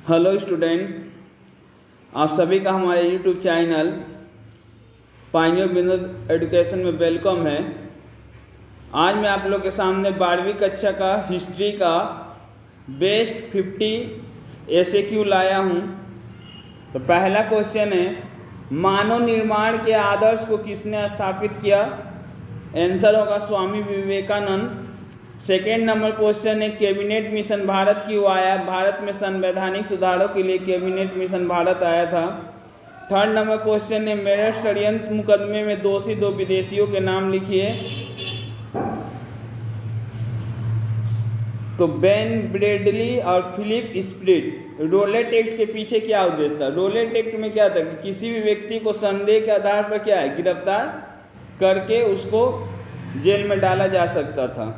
Hello student, आप सभी का हमारे YouTube channel pioneer Vinod education में वेलकम है। आज मैं आप लोग के सामने 12वीं कक्षा का हिस्ट्री का बेस्ट 50 एसएक्यू लाया हूँ। तो पहला क्वेश्चन है, मानव निर्माण के आदर्श को किसने स्थापित किया? आंसर होगा Swami Vivekananda. Second number question है, कैबिनेट मिशन भारत क्यों आया? भारत में संवैधानिक सुधारों के लिए कैबिनेट मिशन भारत आया था। थर्ड नंबर क्वेश्चन है, मेरठ षड्यंत्र मुकदमे में दोषी 2 विदेशियों के नाम लिखिए। तो बेन ब्रेडली और फिलिप स्प्रिट। रोलेट एक्ट के पीछे क्या उद्देश्य था? रोलेट एक्ट में क्या था कि किसी भी व्यक्ति को संदेह के आधार पर क्या है, गिरफ्तार करके उसको जेल में डाला जा सकता था।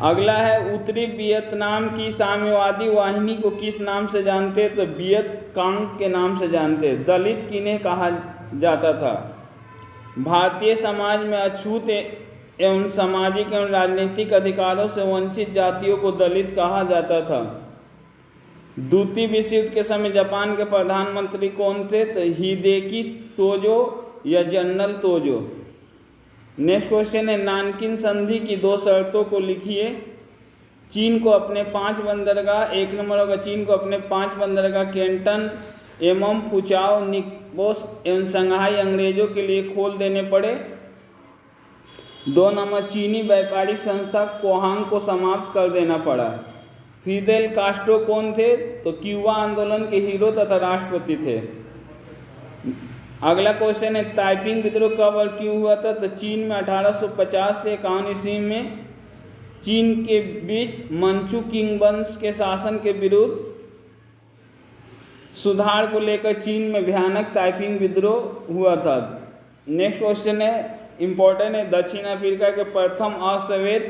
अगला है, उत्तरी वियतनाम की साम्यवादी वाहिनी को किस नाम से जानते? तो वियत कांग के नाम से जानते। दलित किन्हें कहा जाता था? भारतीय समाज में अछूत एवं सामाजिक एवं राजनीतिक अधिकारों से वंचित जातियों को दलित कहा जाता था। द्वितीय विश्व युद्ध के समय जापान के प्रधानमंत्री कौन थे? तो हिदेकी तोजो या जनरल तोजो। नेक्स्ट क्वेश्चन है, नानकिन संधि की 2 शर्तों को लिखिए। चीन को अपने 5 बंदरगाह, 1 नंबर होगा चीन को अपने 5 बंदरगाह कैंटन एवं फुचाओ, निकोस एवं संघाई अंग्रेजों के लिए खोल देने पड़े। 2 नंबर, चीनी व्यापारिक संस्था कोहांग को समाप्त कर देना पड़ा। फिदेल कास्ट्रो कौन थे? तो क्यूबा आंदोलन के हीरो तथा राष्ट्रपति थे। अगला क्वेश्चन है, ताइपिंग विद्रोह कब और क्यों हुआ था? तो चीन में 1850 से 51 ईस्वी में चीन के बीच मंचू किंग वंश के शासन के विरुद्ध सुधार को लेकर चीन में भयानक ताइपिंग विद्रोह हुआ था। नेक्स्ट क्वेश्चन है, इम्पोर्टेंट है, दक्षिण अफ्रीका के प्रथम अश्वेत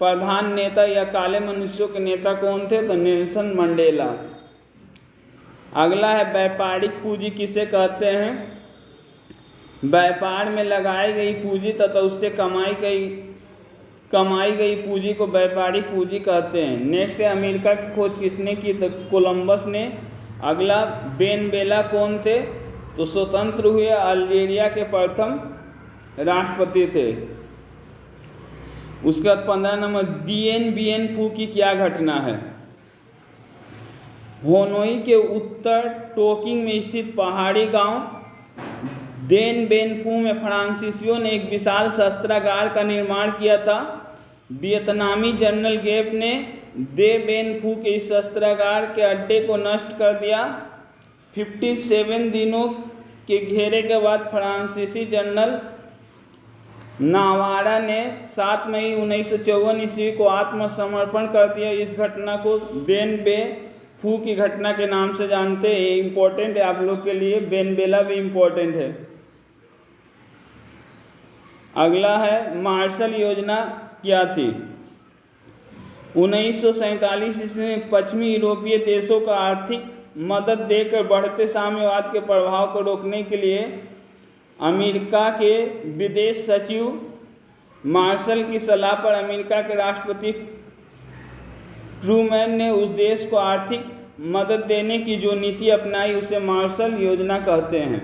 प्रधान नेता या काले मनुष्यों के नेता कौन थे? तो नेल्सन मंडेला। अगला है, व्यापारिक पूंजी किसे कहते हैं? व्यापार में लगाई गई पूंजी तथा उससे कमाई गई पूंजी को व्यापारिक पूंजी कहते हैं। नेक्स्ट है, अमेरिका की खोज किसने की? तो कोलंबस ने। अगला, बेन बेला कौन थे? तो स्वतंत्र हुए अल्जीरिया के प्रथम राष्ट्रपति थे। उसके बाद 15 नंबर, दिएन बिएन फू की क्या घटना है? होनोई के उत्तर टोकिंग में स्थित पहाड़ी गांव देन बेन फू में फ्रांसीसियों ने एक विशाल शस्त्रागार का निर्माण किया था। वियतनामी जनरल गेप ने दे बेन फू के इस शस्त्रागार के अड्डे को नष्ट कर दिया। 57 दिनों के घेरे के बाद फ्रांसीसी जनरल नावारा ने 7 मई 1954 ईस्वी को आत्मसमर्पण कर दिया। इस घटना को देन बे फू की घटना के नाम से जानते हैं। ये इम्पोर्टेंट है आप लोग के लिए, बेन बेला भी इम्पोर्टेंट है। अगला है, मार्शल योजना क्या थी? 1947 ईस्वी में पश्चिमी यूरोपीय देशों का आर्थिक मदद देकर बढ़ते साम्यवाद के प्रभाव को रोकने के लिए अमेरिका के विदेश सचिव मार्शल की सलाह पर अमेरिका के राष्ट्रपति ट्रूमैन ने उस देश को आर्थिक मदद देने की जो नीति अपनाई उसे मार्शल योजना कहते हैं।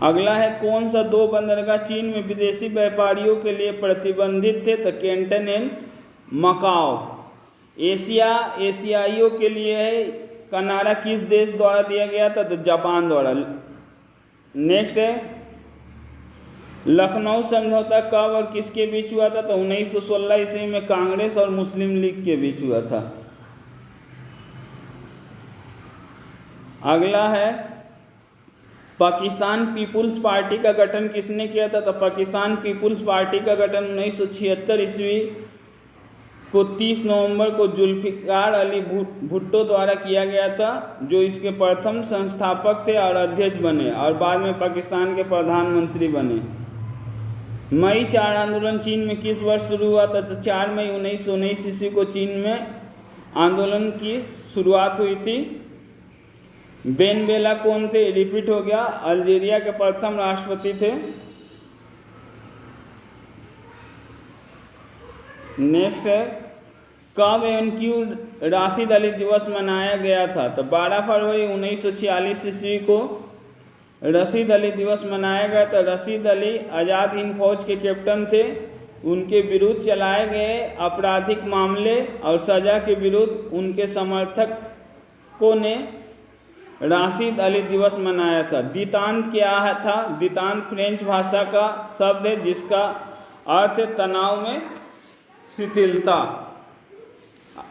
अगला है, कौन सा 2 बंदरगाह चीन में विदेशी व्यापारियों के लिए प्रतिबंधित थे? तो कैंटन एंड मकाओ। एशियाइयों के लिए है का नारा किस देश द्वारा दिया गया था? तो जापान द्वारा। नेक्स्ट है, लखनऊ समझौता कब और किसके बीच हुआ था? तो 1916 ईस्वी में कांग्रेस और मुस्लिम लीग के बीच हुआ था। अगला है, पाकिस्तान पीपुल्स पार्टी का गठन किसने किया था? तो पाकिस्तान पीपुल्स पार्टी का गठन 1976 ईस्वी को 30 नवंबर को जुल्फिकार अली भुट्टो द्वारा किया गया था, जो इसके प्रथम संस्थापक थे और अध्यक्ष बने और बाद में पाकिस्तान के प्रधानमंत्री बने। मई 4 आंदोलन चीन में किस वर्ष शुरू हुआ था? तो 4 मई 1919 ईस्वी को चीन में आंदोलन की शुरुआत हुई थी। बेन बेला कौन थे? रिपीट हो गया, अल्जीरिया के प्रथम राष्ट्रपति थे। नेक्स्ट है, कब एवं क्यों राशिद अली दिवस मनाया गया था? तो 12 फरवरी 1946 ईस्वी को रशीद अली दिवस मनाया गया था। रशीद अली आज़ाद हिंद फौज के कैप्टन थे। उनके विरुद्ध चलाए गए आपराधिक मामले और सज़ा के विरुद्ध उनके समर्थकों ने राशिद अली दिवस मनाया था। दितांत क्या है था? दितांत फ्रेंच भाषा का शब्द है जिसका अर्थ है तनाव में शिथिलता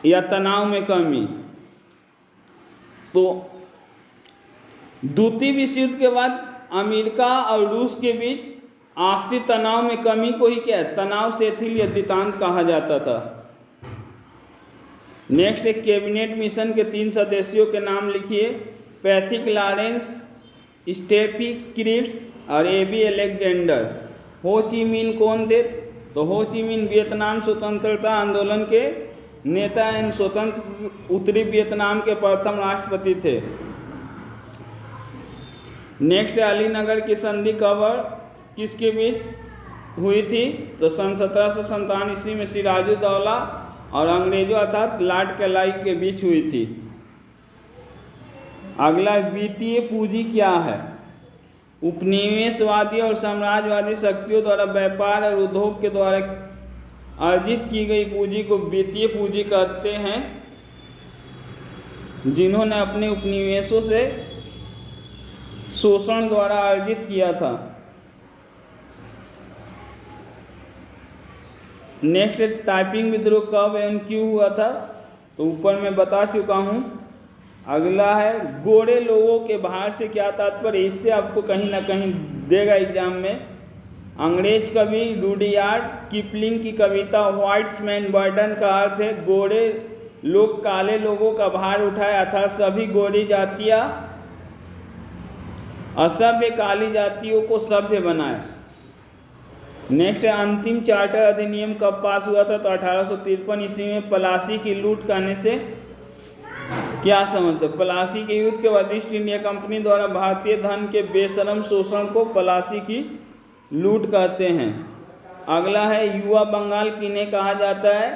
या तनाव में कमी। तो द्वितीय विश्व युद्ध के बाद अमेरिका और रूस के बीच आपसी तनाव में कमी को ही क्या है? तनाव शिथिल या दितांत कहा जाता था। नेक्स्ट एक कैबिनेट मिशन के 3 सदस्यों के नाम लिखिए। पैथिक लॉरेंस, स्टेफी क्रिप्स और एबी अलेक्जेंडर। हो ची मिन कौन थे? तो हो ची मिन वियतनाम स्वतंत्रता आंदोलन के नेता एवं स्वतंत्र उत्तरी वियतनाम के प्रथम राष्ट्रपति थे। नेक्स्ट अलीनगर की संधि कब और किसके बीच हुई थी? तो सन 1757 ईस्वी में सिराजुद्दौला और अंग्रेजों अर्थात लॉर्ड क्लाइव के बीच हुई थी। अगला वित्तीय पूंजी क्या है? उपनिवेशवादी और साम्राज्यवादी शक्तियों द्वारा व्यापार और उद्योग के द्वारा अर्जित की गई पूंजी को वित्तीय पूंजी कहते हैं, जिन्होंने अपने उपनिवेशों से शोषण द्वारा अर्जित किया था। नेक्स्ट टाइपिंग विद्रोह कब एवं क्यों हुआ था? तो ऊपर मैं बता चुका हूँ। अगला है गोरे लोगों के बाहर से क्या तात्पर्य? इससे आपको कहीं ना कहीं देगा एग्जाम में। अंग्रेज कवि रुडयार्ड किपलिंग की कविता व्हाइट्स मैन बर्डन का अर्थ है गोरे लोग काले लोगों का भार उठाए, अर्थात सभी गोरी जातियाँ असभ्य काली जातियों को सभ्य बनाए। नेक्स्ट है अंतिम चार्टर अधिनियम कब पास हुआ था? तो 1853 ईस्वी में। पलासी की लूट करने से क्या समझते? पलासी के युद्ध के बाद ईस्ट इंडिया कंपनी द्वारा भारतीय धन के बेशरम शोषण को पलासी की लूट कहते हैं। अगला है युवा बंगाल किन्हें कहा जाता है?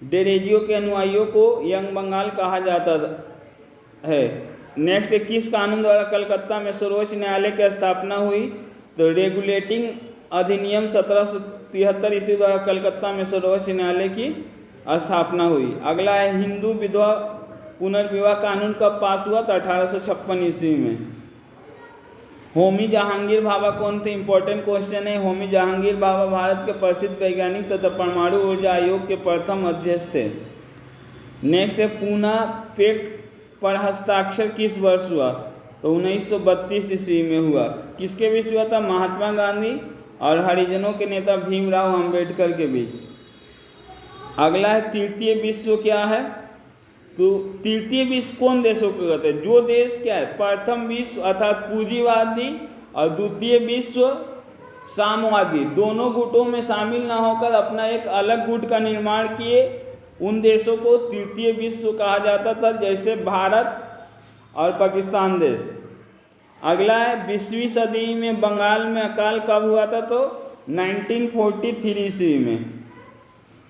डेरेजियो के अनुयायियों को यंग बंगाल कहा जाता है। नेक्स्ट है किस कानून द्वारा कलकत्ता में सर्वोच्च न्यायालय की स्थापना हुई? तो रेगुलेटिंग अधिनियम 1773 ईस्वी द्वारा कलकत्ता में सर्वोच्च न्यायालय की स्थापना हुई। अगला है हिंदू विधवा पुनर्विवाह कानून कब पास हुआ? तो 1856 ईस्वी में। होमी जहांगीर भाभा कौन थे? इंपॉर्टेंट क्वेश्चन है। होमी जहांगीर भाभा भारत के प्रसिद्ध वैज्ञानिक तथा परमाणु ऊर्जा आयोग के प्रथम अध्यक्ष थे। नेक्स्ट है पूना पैक्ट पर हस्ताक्षर किस वर्ष हुआ? तो 1932 ईस्वी में हुआ। किसके बीच हुआ था? महात्मा गांधी और हरिजनों के नेता भीमराव अंबेडकर के बीच। अगला है तृतीय विश्व क्या है? तो तृतीय विश्व कौन देशों को कहते हैं? जो देश क्या है प्रथम विश्व अर्थात पूंजीवादी और द्वितीय विश्व साम्यवादी दोनों गुटों में शामिल न होकर अपना एक अलग गुट का निर्माण किए, उन देशों को तृतीय विश्व कहा जाता था, जैसे भारत और पाकिस्तान देश। अगला है 20वीं सदी में बंगाल में अकाल कब हुआ था? तो 1943 ईस्वी में।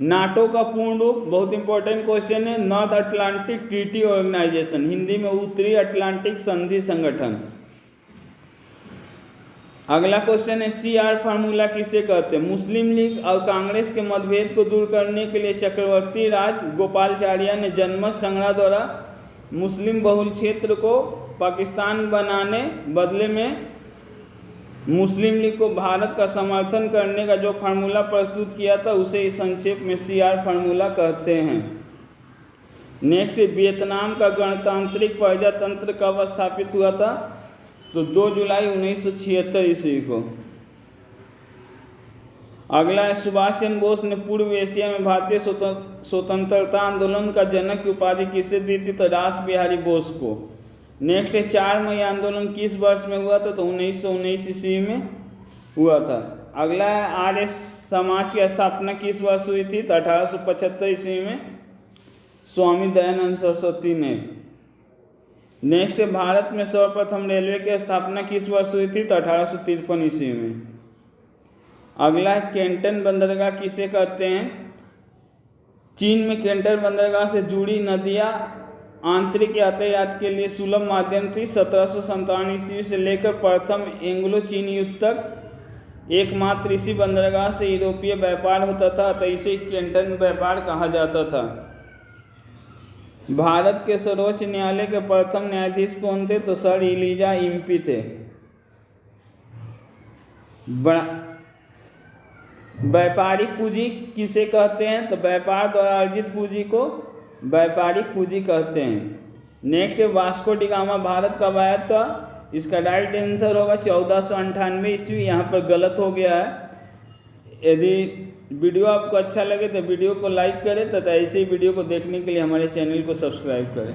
नाटो का पूर्ण रूप बहुत इंपॉर्टेंट क्वेश्चन है। North Atlantic Treaty Organization, Hindi में उत्तरी अटलांटिक संधि संगठन। अगला क्वेश्चन है CR फार्मूला किसे कहते हैं? मुस्लिम लीग और कांग्रेस के मतभेद को दूर करने के लिए चक्रवर्ती राज गोपालाचार्य ने जनमत संग्रह द्वारा मुस्लिम बहुल क्षेत्र को पाकिस्तान बनाने बदले में मुस्लिम लीग को भारत का समर्थन करने का जो फार्मूला प्रस्तुत किया था उसे इस संक्षेप में CR फार्मूला कहते हैं। नेक्स्ट वियतनाम का गणतांत्रिक प्रजातंत्र कब स्थापित हुआ था? तो 2 जुलाई 1976 ईस्वी को। अगला है सुभाष चंद्र बोस ने पूर्व एशिया में भारतीय स्वतंत्रता आंदोलन का जनक की उपाधि किसे दी थी? तो रास बिहारी बोस को। नेक्स्ट है 4 मई आंदोलन किस वर्ष में हुआ था? तो 1919 ईस्वी में हुआ था। अगला है आर्य समाज की स्थापना किस वर्ष हुई थी? तो 1875 ईस्वी में स्वामी दयानंद सरस्वती ने। नेक्स्ट है भारत में सर्वप्रथम रेलवे की स्थापना किस वर्ष हुई थी? तो 1853 ईस्वी में। अगला है कैंटन बंदरगाह किसे कहते हैं? चीन में कैंटर बंदरगाह से जुड़ी नदियाँ आंतरिक यातायात के लिए सुलभ माध्यम थी। 1757 ईस्वी से लेकर प्रथम एंग्लो चीन युद्ध तक एकमात्र इसी बंदरगाह से यूरोपीय व्यापार होता था, तो इसे कैंटन व्यापार कहा जाता था। भारत के सर्वोच्च न्यायालय के प्रथम न्यायाधीश कौन थे? तो सर इलीजा इम्पी थे। व्यापारिक पूंजी किसे कहते हैं? तो व्यापार द्वारा अर्जित पूंजी को व्यापारिक पूंजी कहते हैं। नेक्स्ट है वास्को डी गामा भारत कब आया था? इसका राइट आंसर होगा 1498 ईस्वी। यहाँ पर गलत हो गया है। यदि वीडियो आपको अच्छा लगे तो वीडियो को लाइक करें तथा ऐसे ही वीडियो को देखने के लिए हमारे चैनल को सब्सक्राइब करें।